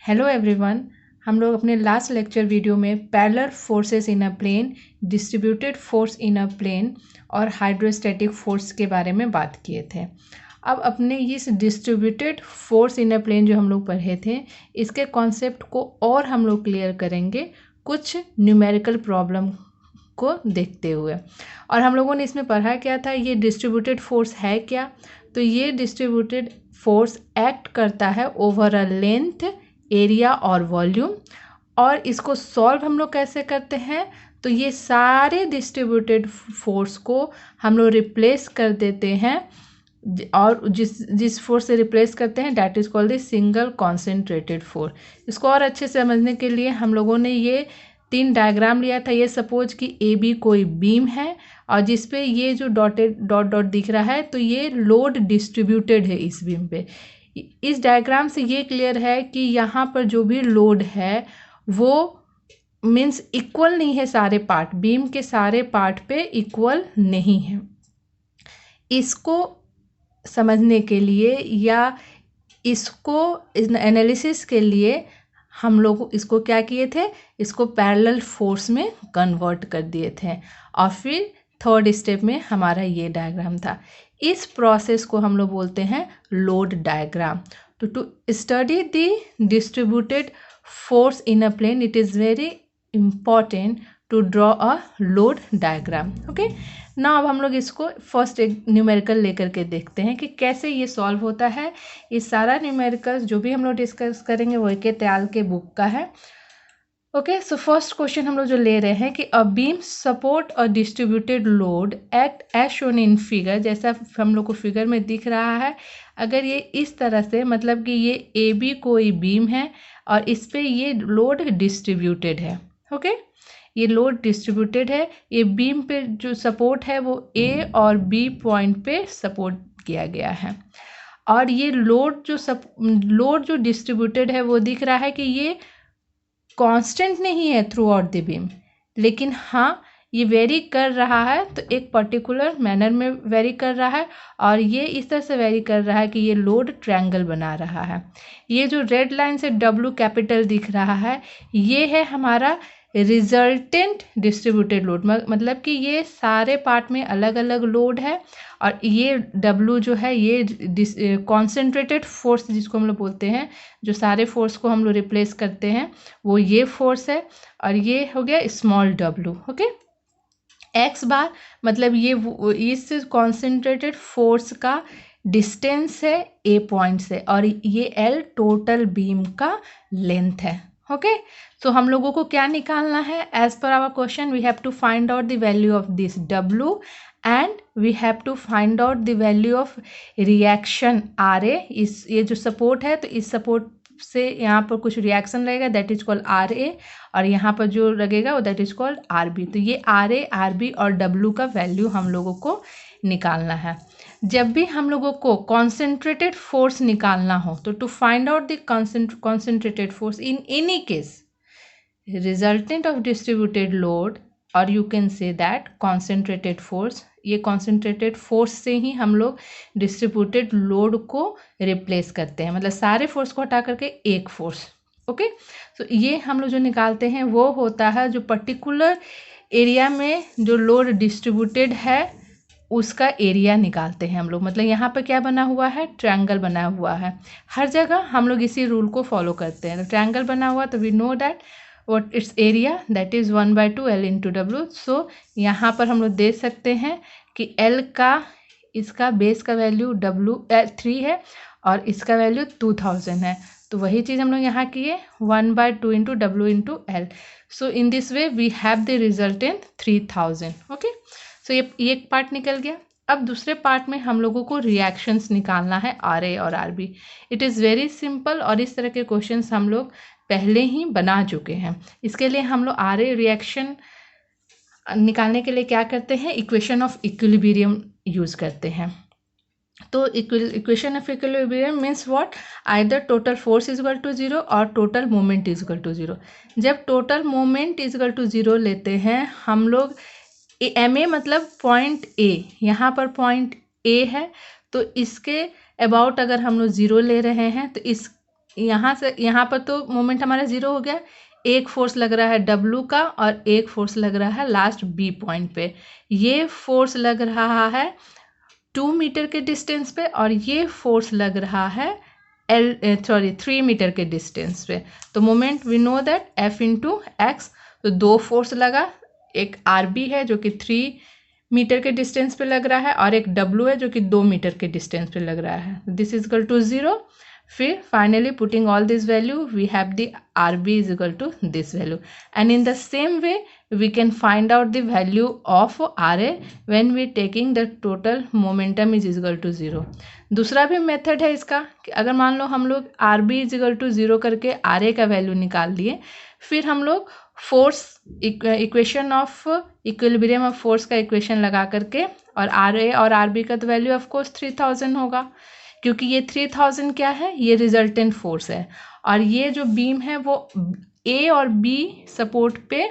Hello everyone, हम लोग अपने लास्ट लेक्चर वीडियो में parallel forces in a plane, distributed force in a plane और हाइड्रोस्टैटिक फोर्स के बारे में बात किए थे। अब अपने इस distributed force in a plane जो हम लोग पढ़े थे, इसके कॉन्सेप्ट को और हम लोग क्लियर करेंगे कुछ न्यूमेरिकल प्रॉब्लम को देखते हुए। और हम लोगों ने इसमें पढ़ा क्या था, ये डिस्ट्रीब्यूटेड फोर्स है क्या। तो ये डिस्ट्रीब्यूटेड फोर्स एक्ट करता है ओवर अ लेंथ, एरिया और वॉल्यूम। और इसको सॉल्व हम लोग कैसे करते हैं, तो ये सारे डिस्ट्रीब्यूटेड फोर्स को हम लोग रिप्लेस कर देते हैं, और जिस फोर्स से रिप्लेस करते हैं that is called the single concentrated force. इसको और अच्छे से समझने के लिए हम लोगों ने ये 3 डायग्राम लिया था। ये सपोज कि ए बी कोई बीम है और जिस पे ये जो डॉटेड डॉट डॉट दिख रहा है, तो ये लोड डिस्ट्रीब्यूटेड है इस बीम पे। इस डायग्राम से ये क्लियर है कि यहाँ पर जो भी लोड है वो मीन्स इक्वल नहीं है, सारे पार्ट बीम के सारे पार्ट पे इक्वल नहीं है। इसको समझने के लिए या इसको एनालिसिस के लिए हम लोग इसको क्या किए थे, इसको पैरेलल फोर्स में कन्वर्ट कर दिए थे। और फिर थर्ड स्टेप में हमारा ये डायग्राम था। इस प्रोसेस को हम लोग बोलते हैं लोड डायग्राम। तो to study the distributed force in a plane, it is very important to draw a load diagram. Okay, ना अब हम लोग इसको फर्स्ट एक न्यूमेरिकल लेकर के देखते हैं कि कैसे ये सॉल्व होता है। इस सारा न्यूमेरिकल्स जो भी हम लोग डिस्कस करेंगे वो के त्याल के बुक का है। ओके, सो फर्स्ट क्वेश्चन हम लोग जो ले रहे हैं कि a beam support a distributed load act as shown in figure, जैसा हम लोग को फिगर में दिख रहा है। अगर ये इस तरह से, मतलब कि ये ए बी कोई बीम है और इस पे ये लोड डिस्ट्रीब्यूटेड है। ओके, ये लोड डिस्ट्रीब्यूटेड है। ये बीम पे जो सपोर्ट है वो ए और बी पॉइंट पे सपोर्ट किया गया है। और ये लोड जो डिस्ट्रीब्यूटेड है वो दिख रहा है कि ये कांस्टेंट नहीं है थ्रू आउट द बीम, लेकिन हाँ ये वेरी कर रहा है, तो एक पर्टिकुलर मैनर में वेरी कर रहा है। और ये इस तरह से वेरी कर रहा है कि ये लोड ट्रायंगल बना रहा है। ये जो रेड लाइन से डब्ल्यू कैपिटल दिख रहा है, ये है हमारा रिजल्टेंट डिस्ट्रीब्यूटेड लोड, मतलब कि ये सारे पार्ट में अलग अलग लोड है। और ये W जो है ये कॉन्सेंट्रेटेड फोर्स जिसको हम लोग बोलते हैं, जो सारे फोर्स को हम लोग रिप्लेस करते हैं वो ये फोर्स है। और ये हो गया small w। Okay, x bar मतलब ये इस कॉन्सेंट्रेटेड फोर्स का डिस्टेंस है A पॉइंट से, और ये L टोटल बीम का लेंथ है। ओके, सो हम लोगों को क्या निकालना है, एज पर our question we have to find out the value of this W and we have to find out the value of reaction RA। इस ये जो सपोर्ट है, तो इस सपोर्ट से यहाँ पर कुछ रिएक्शन लगेगा दैट इज कॉल्ड RA, और यहाँ पर जो लगेगा वो दैट इज कॉल्ड RB। तो ये RA, RB और W का वैल्यू हम लोगों को निकालना है। जब भी हम लोगों को कॉन्सेंट्रेटेड फोर्स निकालना हो, तो to find out the concentrated force in any case resultant of distributed load, और you can say that concentrated force, ये कॉन्सेंट्रेटेड फोर्स से ही हम लोग डिस्ट्रीब्यूटेड लोड को रिप्लेस करते हैं, मतलब सारे फोर्स को हटा करके एक फोर्स। ओके, तो ये हम लोग जो निकालते हैं वो होता है जो पर्टिकुलर एरिया में जो लोड डिस्ट्रीब्यूटेड है उसका एरिया निकालते हैं हम लोग। मतलब यहाँ पर क्या बना हुआ है, ट्रायंगल बना हुआ है। हर जगह हम लोग इसी रूल को फॉलो करते हैं। ट्रायंगल बना हुआ तो we know that what its area, that is 1/2 L into W। So यहाँ पर हम लोग दे सकते हैं कि L का इसका बेस का वैल्यू 3 है और इसका वैल्यू 2000 है। तो वही चीज़ हम लोग यहाँ किए 1/2 into W into L। So in this way we have the resultant 3000। Okay, so ये एक पार्ट निकल गया। अब दूसरे पार्ट में हम लोगों को रिएक्शंस निकालना है RA और RB। It is very simple, और इस तरह के क्वेश्चंस हम लोग पहले ही बना चुके हैं। इसके लिए हम लोग RA रिएक्शन निकालने के लिए क्या करते हैं, इक्वेशन ऑफ इक्विलिब्रियम यूज करते हैं। तो equation of equilibrium means what, either total force is equal to 0 और total moment is equal to 0। जब total moment is equal to 0 लेते हैं हम लोग, MA मतलब पॉइंट A, यहाँ पर पॉइंट A है, तो इसके अबाउट अगर हम लोग 0 ले रहे हैं तो इस यहाँ से यहाँ पर तो मोमेंट हमारा 0 हो गया। एक फोर्स लग रहा है W का और एक फोर्स लग रहा है लास्ट B पॉइंट पे। ये फोर्स लग रहा है 2 मीटर के डिस्टेंस पे और ये फोर्स लग रहा है 3 मीटर के डिस्टेंस पे। तो moment we know that F into X. तो दो फोर्स लगा, एक RB है जो कि 3 मीटर के डिस्टेंस पे लग रहा है और एक W है जो कि 2 मीटर के डिस्टेंस पे लग रहा है। This is equal to 0। फिर finally putting all this value we have the RB is equal to this value and in the same way we can find out the value of RA when we taking the total momentum is equal to 0। दूसरा भी method है इसका कि अगर मान लो हम लोग RB is equal to 0 करके RA का वैल्यू निकाल लिए, फिर हम लोग force equation of equilibrium of force का इक्वेशन लगा करके और RA और RB का तो वैल्यू ऑफ कोर्स 3000 होगा, क्योंकि ये 3000 क्या है, ये रिजल्टेंट फोर्स है और ये जो बीम है वो A और B सपोर्ट पे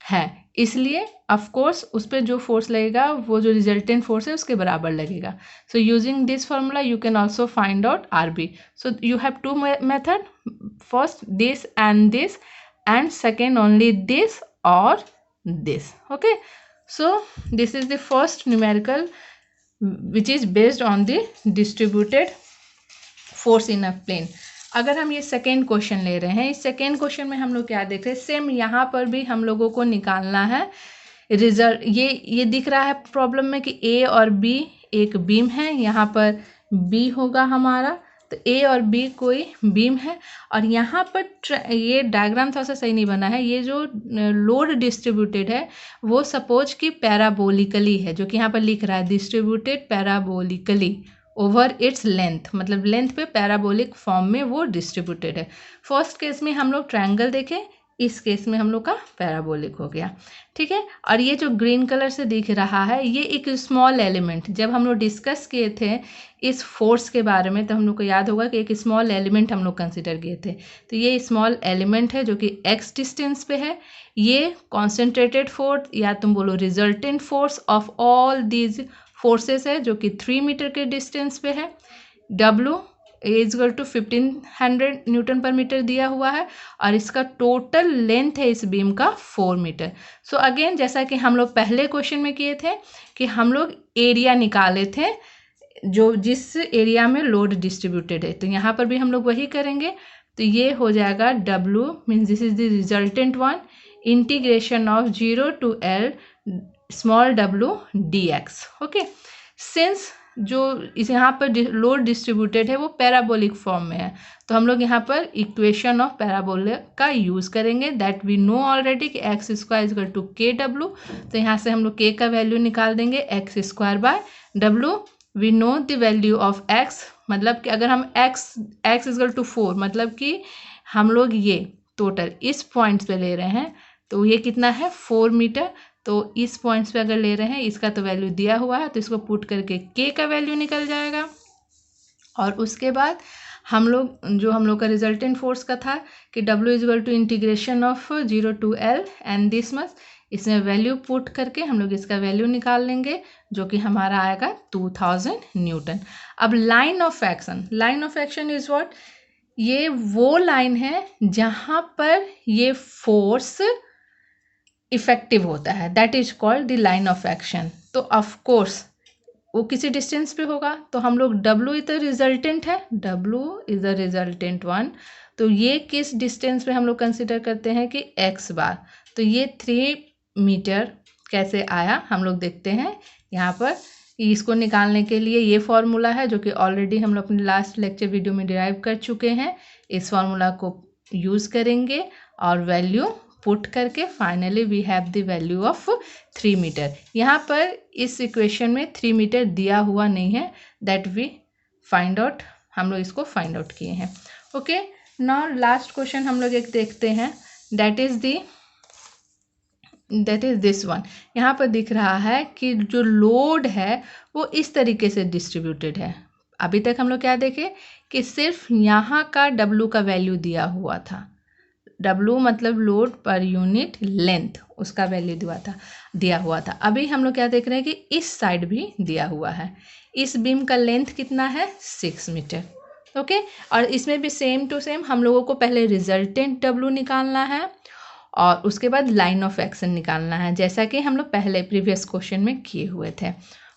है, इसलिए ऑफ कोर्स उस पर जो फोर्स लगेगा वो जो रिजल्टेंट फोर्स है उसके बराबर लगेगा। So using this formula you can also find out RB। So you have two method, first this and second only this और this. Okay, so this is the first numerical which is based on the distributed force in a plane. अगर हम ये second question ले रहे हैं, इस second question में हम लोग क्या देख रहे हैं, सेम यहाँ पर भी हम लोगों को निकालना है रिजल्ट। ये दिख रहा है प्रॉब्लम में कि A और B एक बीम है, यहाँ पर B होगा हमारा, तो A और B कोई बीम है और यहाँ पर ये डायग्राम थोड़ा सा सही नहीं बना है। ये जो लोड डिस्ट्रीब्यूटेड है वो सपोज कि पैराबोलिकली है, जो कि यहाँ पर लिख रहा है distributed parabolically over its length, मतलब लेंथ पे पैराबोलिक फॉर्म में वो डिस्ट्रीब्यूटेड है। फर्स्ट केस में हम लोग ट्रायंगल देखें, इस केस में हम लोग का पैराबोलिक हो गया, ठीक है। और ये जो ग्रीन कलर से दिख रहा है ये एक स्मॉल एलिमेंट, जब हम लोग डिस्कस किए थे इस फोर्स के बारे में तो हम लोग को याद होगा कि एक स्मॉल एलिमेंट हम लोग कंसिडर किए थे। तो ये स्मॉल एलिमेंट है जो कि x डिस्टेंस पे है। ये कॉन्सेंट्रेटेड फोर्स या तुम बोलो resultant force of all these forces है जो कि 3 मीटर के डिस्टेंस पे है। W is equal to 1500 newton per metre दिया हुआ है और इसका टोटल लेंथ है इस बीम का 4 मीटर। सो अगेन जैसा कि हम लोग पहले क्वेश्चन में किए थे कि हम लोग एरिया निकाले थे जो जिस एरिया में लोड डिस्ट्रीब्यूटेड है, तो यहाँ पर भी हम लोग वही करेंगे। तो ये हो जाएगा W means this is the resultant one integration of 0 to L small w dx। Okay, since जो इस यहाँ पर लोड डिस्ट्रीब्यूटेड है वो पैराबोलिक फॉर्म में है, तो हम लोग यहाँ पर इक्वेशन ऑफ पैराबोलिक का यूज़ करेंगे दैट वी नो ऑलरेडी कि X square is equal to K W. तो यहाँ से हम लोग के का वैल्यू निकाल देंगे X square by W. We know the value of X, मतलब कि अगर हम एक्स इज इक्वल टू 4, मतलब कि हम लोग ये टोटल इस पॉइंट्स पे ले रहे हैं तो ये कितना है 4 मीटर। तो इस पॉइंट्स पे अगर ले रहे हैं इसका तो वैल्यू दिया हुआ है, तो इसको पुट करके के का वैल्यू निकल जाएगा। और उसके बाद हम लोग का रिजल्टेंट फोर्स का था कि W is equal to integration of 0 to L and this much, इसमें वैल्यू पुट करके हम लोग इसका वैल्यू निकाल लेंगे जो कि हमारा आएगा 2000 न्यूटन। अब line of action is what, ये वो लाइन है जहाँ पर ये फोर्स इफेक्टिव होता है, that is called the line of action. तो ऑफ कोर्स वो किसी डिस्टेंस पे होगा, तो हम लोग W इज द रिजल्टेंट है, W is the resultant one. तो ये किस डिस्टेंस पे हम लोग कंसिडर करते हैं कि x बार। तो ये 3 मीटर कैसे आया हम लोग देखते हैं यहाँ पर। इसको निकालने के लिए ये फॉर्मूला है जो कि ऑलरेडी हम लोग अपने लास्ट लेक्चर वीडियो में डिराइव कर चुके हैं। इस फॉर्मूला को यूज़ करेंगे और वैल्यू पुट करके finally we have the value of 3 metre. यहाँ पर इस इक्वेशन में 3 मीटर दिया हुआ नहीं है, दैट वी फाइंड आउट, हम लोग इसको फाइंड आउट किए हैं। ओके, नाउ लास्ट क्वेश्चन हम लोग एक देखते हैं, दैट इज दिस वन। यहाँ पर दिख रहा है कि जो लोड है वो इस तरीके से डिस्ट्रीब्यूटेड है। अभी तक हम लोग क्या देखे कि सिर्फ यहाँ का W का वैल्यू दिया हुआ था, W मतलब लोड पर यूनिट लेंथ, उसका वैल्यू दिया हुआ था। अभी हम लोग क्या देख रहे हैं कि इस साइड भी दिया हुआ है। इस बीम का लेंथ कितना है 6 मीटर। ओके। और इसमें भी सेम टू सेम हम लोगों को पहले रिजल्टेंट W निकालना है और उसके बाद लाइन ऑफ एक्शन निकालना है, जैसा कि हम लोग पहले प्रीवियस क्वेश्चन में किए हुए थे।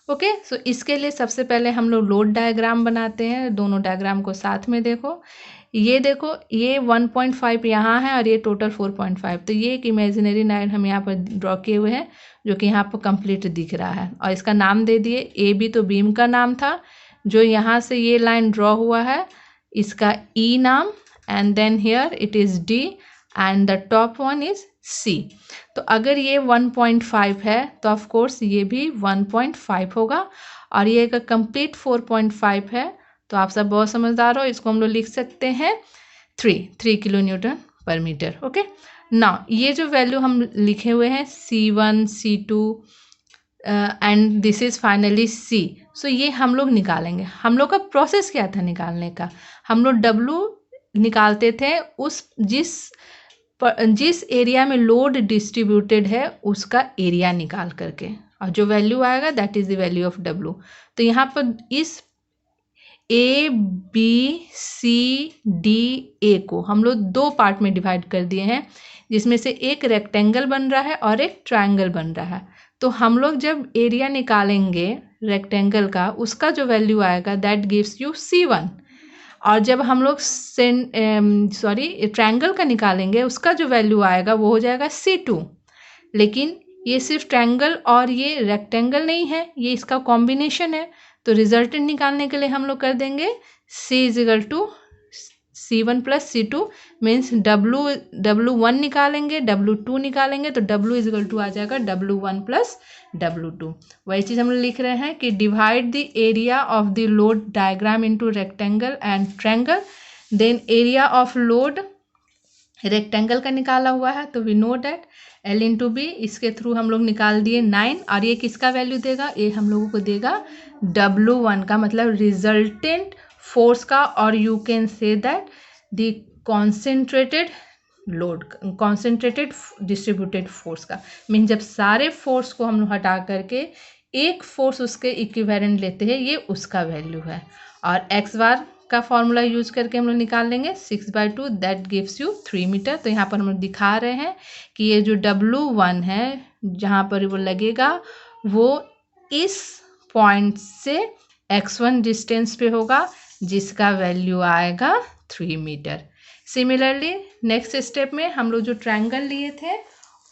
ओके, सो इसके लिए सबसे पहले हम लोग लोड डायग्राम बनाते हैं। दोनों डायग्राम को साथ में देखो, ये 1.5 यहाँ है और ये टोटल 4.5, तो ये एक इमेजिनरी लाइन हम यहाँ पर ड्रॉ किए हुए हैं जो कि यहाँ पर कंप्लीट दिख रहा है, और इसका नाम दे दिए ए बी, तो बीम का नाम था। जो यहाँ से ये लाइन ड्रॉ हुआ है इसका ई नाम, and then here it is D and the top one is C. तो अगर ये 1.5 है तो ऑफ कोर्स ये भी 1.5 होगा, और ये अगर कंप्लीट 4.5 है तो आप सब बहुत समझदार हो, इसको हम लोग लिख सकते हैं 3 kilo Newton per metre. Okay, ना ये जो वैल्यू हम लिखे हुए हैं C1 C2 and this is finally C, सो ये हम लोग निकालेंगे। हम लोग का प्रोसेस क्या था निकालने का, हम लोग W निकालते थे उस जिस एरिया में लोड डिस्ट्रीब्यूटेड है उसका एरिया निकाल करके, और जो वैल्यू आएगा that is the value of W। तो यहाँ पर इस A B C D A को हम लोग 2 पार्ट में डिवाइड कर दिए हैं, जिसमें से एक रेक्टेंगल बन रहा है और एक ट्रायंगल बन रहा है। तो हम लोग जब एरिया निकालेंगे रेक्टेंगल का, उसका जो वैल्यू आएगा दैट गिव्स यू C1, और जब हम लोग ट्रायंगल का निकालेंगे उसका जो वैल्यू आएगा वो हो जाएगा C2। लेकिन ये सिर्फ ट्रायंगल और ये रेक्टेंगल नहीं है, ये इसका कॉम्बिनेशन है। तो रिजल्टेंट निकालने के लिए हम लोग कर देंगे C = C1 + C2 means W1 निकालेंगे, W2 निकालेंगे, तो W = आ जाएगा W1 + W2। वही चीज़ हम लोग लिख रहे हैं कि divide the area of the load diagram into rectangle and triangle, then area of load rectangle का निकाला हुआ है तो we know that L × B, इसके थ्रू हम लोग निकाल दिए 9, और ये किसका वैल्यू देगा, ये हम लोगों को देगा W1 का, मतलब रिजल्टेंट फोर्स का, और you can say that the concentrated load, concentrated distributed force का। मीन जब सारे फोर्स को हम लोग हटा करके एक फोर्स उसके इक्विवेलेंट लेते हैं, ये उसका वैल्यू है। और एक्स बार का फॉर्मूला यूज करके हम लोग निकाल लेंगे 6/2, दैट गिव्स यू 3 मीटर। तो यहाँ पर हम लोग दिखा रहे हैं कि ये जो W1 है जहाँ पर वो लगेगा वो इस पॉइंट से x1 डिस्टेंस पे होगा, जिसका वैल्यू आएगा 3 मीटर। सिमिलरली नेक्स्ट स्टेप में हम लोग जो ट्रायंगल लिए थे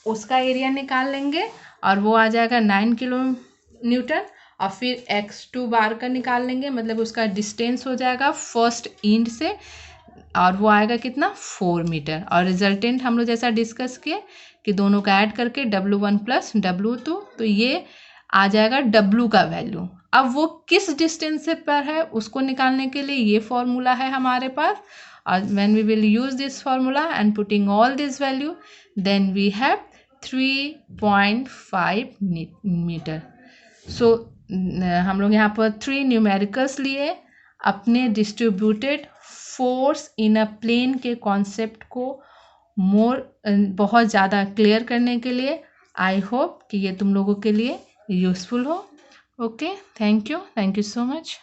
उसका एरिया निकाल लेंगे, और वो आ जाएगा 9 किलो न्यूटन, और फिर x2 बार का निकाल लेंगे, मतलब उसका डिस्टेंस हो जाएगा फर्स्ट एंड से, और वो आएगा कितना 4 मीटर। और रिजल्टेंट हम लोग जैसा डिस्कस किए कि दोनों का ऐड करके W1 + W2, तो ये आ जाएगा W का वैल्यू। अब वो किस डिस्टेंस से पर है उसको निकालने के लिए ये फॉर्मूला है हमारे पास, और when we will use this formula and putting all this value, then we have 3.5 meter. So हम लोग यहाँ पर 3 न्यूमेरिकल्स लिए अपने distributed force in a plane के कॉन्सेप्ट को बहुत ज़्यादा क्लियर करने के लिए। आई होप कि ये तुम लोगों के लिए यूज़फुल हो। Okay, thank you so much.